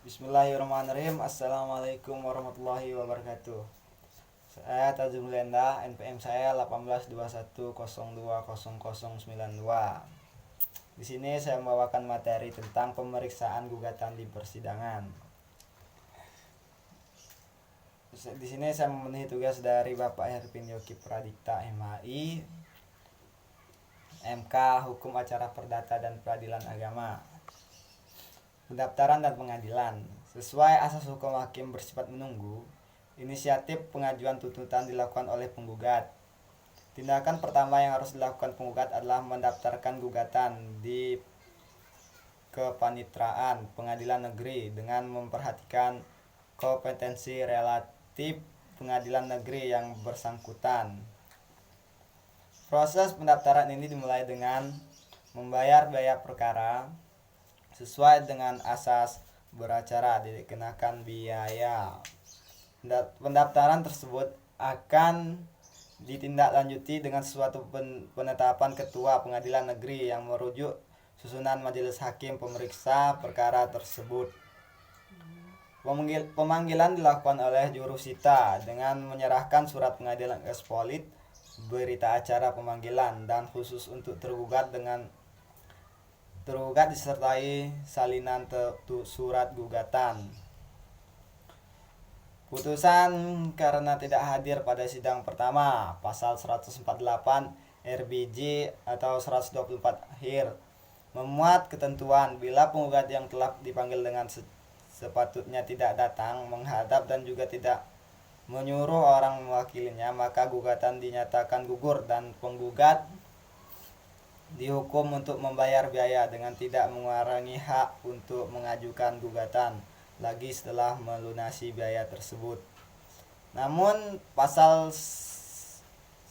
Bismillahirrahmanirrahim. Assalamualaikum warahmatullahi wabarakatuh. Saya Tajul Lenda, NPM saya 1821020092. Di sini saya membawakan materi tentang pemeriksaan gugatan di persidangan. Di sini saya memenuhi tugas dari Bapak Herpin Yoki Pradikta MHI, MK Hukum Acara Perdata dan Peradilan Agama. Pendaftaran dan pengadilan. Sesuai asas hukum hakim bersifat menunggu, inisiatif pengajuan tuntutan dilakukan oleh penggugat. Tindakan pertama yang harus dilakukan penggugat adalah mendaftarkan gugatan di Kepanitraan Pengadilan Negeri dengan memperhatikan kompetensi relatif pengadilan negeri yang bersangkutan. Proses pendaftaran ini dimulai dengan membayar biaya perkara sesuai dengan asas beracara, dikenakan biaya. Pendaftaran tersebut akan ditindaklanjuti dengan suatu penetapan ketua pengadilan negeri yang merujuk susunan majelis hakim pemeriksa perkara tersebut. Pemanggilan dilakukan oleh jurusita dengan menyerahkan surat pengadilan ekspolit, berita acara pemanggilan, dan khusus untuk tergugat disertai salinan surat gugatan. Putusan karena tidak hadir pada sidang pertama, pasal 148 RBJ atau 124 HIR, memuat ketentuan bila penggugat yang telah dipanggil dengan sepatutnya tidak datang menghadap dan juga tidak menyuruh orang mewakilinya, maka gugatan dinyatakan gugur dan penggugat dihukum untuk membayar biaya dengan tidak mengurangi hak untuk mengajukan gugatan lagi setelah melunasi biaya tersebut. Namun pasal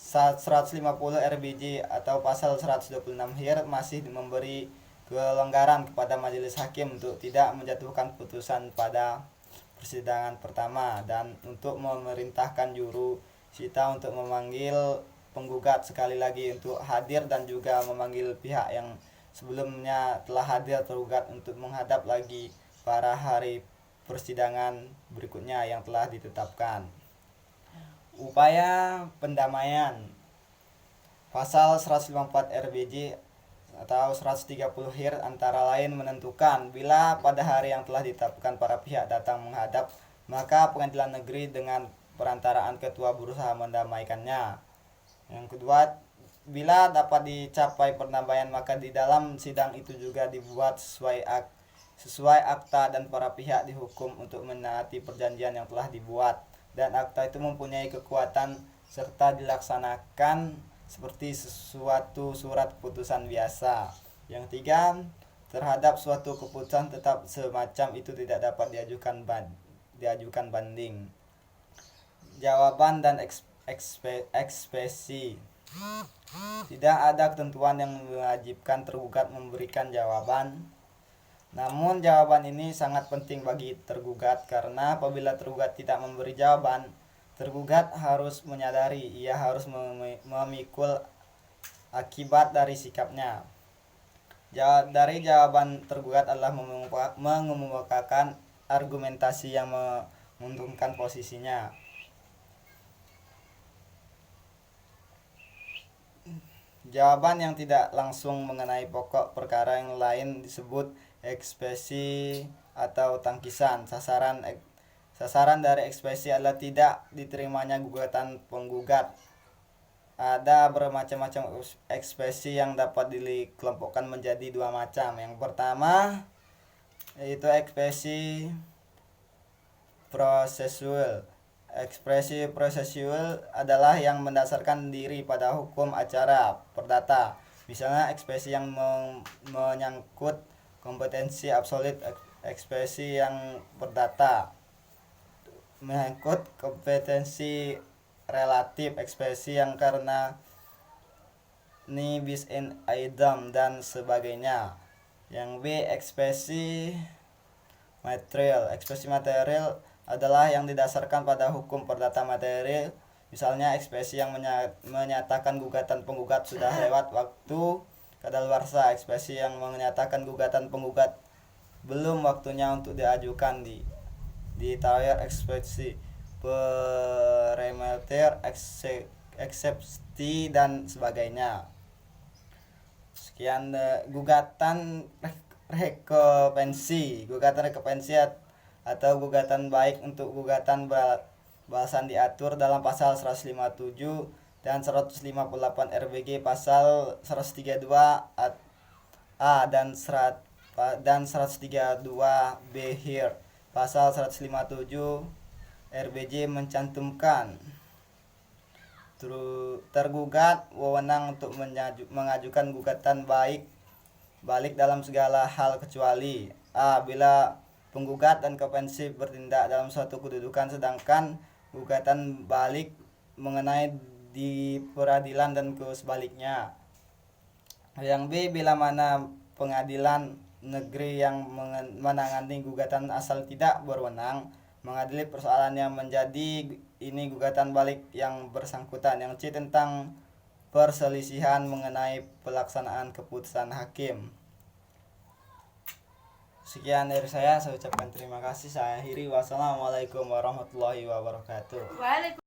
150 RBJ atau pasal 126 HIR masih memberi kelonggaran kepada majelis hakim untuk tidak menjatuhkan putusan pada persidangan pertama dan untuk memerintahkan juru sita untuk memanggil penggugat sekali lagi untuk hadir dan juga memanggil pihak yang sebelumnya telah hadir tergugat untuk menghadap lagi pada hari persidangan berikutnya yang telah ditetapkan. Upaya pendamaian. Pasal 154 RBJ atau 130 HIR antara lain menentukan bila pada hari yang telah ditetapkan para pihak datang menghadap, maka pengadilan negeri dengan perantaraan ketua berusaha mendamaikannya. Yang kedua, bila dapat dicapai perdamaian, maka di dalam sidang itu juga dibuat sesuai akta dan para pihak dihukum untuk menaati perjanjian yang telah dibuat, dan akta itu mempunyai kekuatan serta dilaksanakan seperti sesuatu surat keputusan biasa. Yang tiga, terhadap suatu keputusan tetap semacam itu tidak dapat diajukan banding. Jawaban dan ekspresi. Tidak ada ketentuan yang mewajibkan tergugat memberikan jawaban. Namun jawaban ini sangat penting bagi tergugat karena apabila tergugat tidak memberi jawaban, tergugat harus menyadari ia harus memikul akibat dari sikapnya. Dari jawaban tergugat adalah mengemukakan argumentasi yang menguntungkan posisinya. Jawaban yang tidak langsung mengenai pokok perkara yang lain disebut ekspresi atau tangkisan. Sasaran dari ekspresi adalah tidak diterimanya gugatan penggugat. Ada bermacam-macam ekspresi yang dapat dikelompokkan menjadi dua macam. Yang pertama yaitu ekspresi prosesual. Ekspresi prosesual adalah yang mendasarkan diri pada hukum acara perdata. Misalnya ekspresi yang menyangkut kompetensi absolut, ekspresi yang perdata menyangkut kompetensi relatif, ekspresi yang karena ni bis in idem dan sebagainya. Yang B, ekspresi material. Ekspresi material adalah yang didasarkan pada hukum perdata materi. Misalnya ekspresi yang menyatakan gugatan penggugat sudah lewat waktu kadaluarsa, ekspresi yang menyatakan gugatan penggugat belum waktunya untuk diajukan di tawar eksepsi perimeter eksepsi dan sebagainya. Sekian gugatan rekopensi atau gugatan baik untuk gugatan balasan diatur dalam pasal 157 dan 158 RBG pasal 132 A dan 132 B HIR. Pasal 157 RBJ mencantumkan tergugat wewenang untuk mengajukan gugatan balik dalam segala hal kecuali a. Bila penggugat dan rekopensi bertindak dalam suatu kedudukan sedangkan gugatan balik mengenai di peradilan dan sebaliknya. Yang B. Bila mana pengadilan negeri yang menangani gugatan asal tidak berwenang mengadili persoalan yang menjadi ini gugatan balik yang bersangkutan. Yang C. Tentang perselisihan mengenai pelaksanaan keputusan hakim. Sekian dari saya ucapkan terima kasih. Saya akhiri. Wassalamualaikum warahmatullahi wabarakatuh.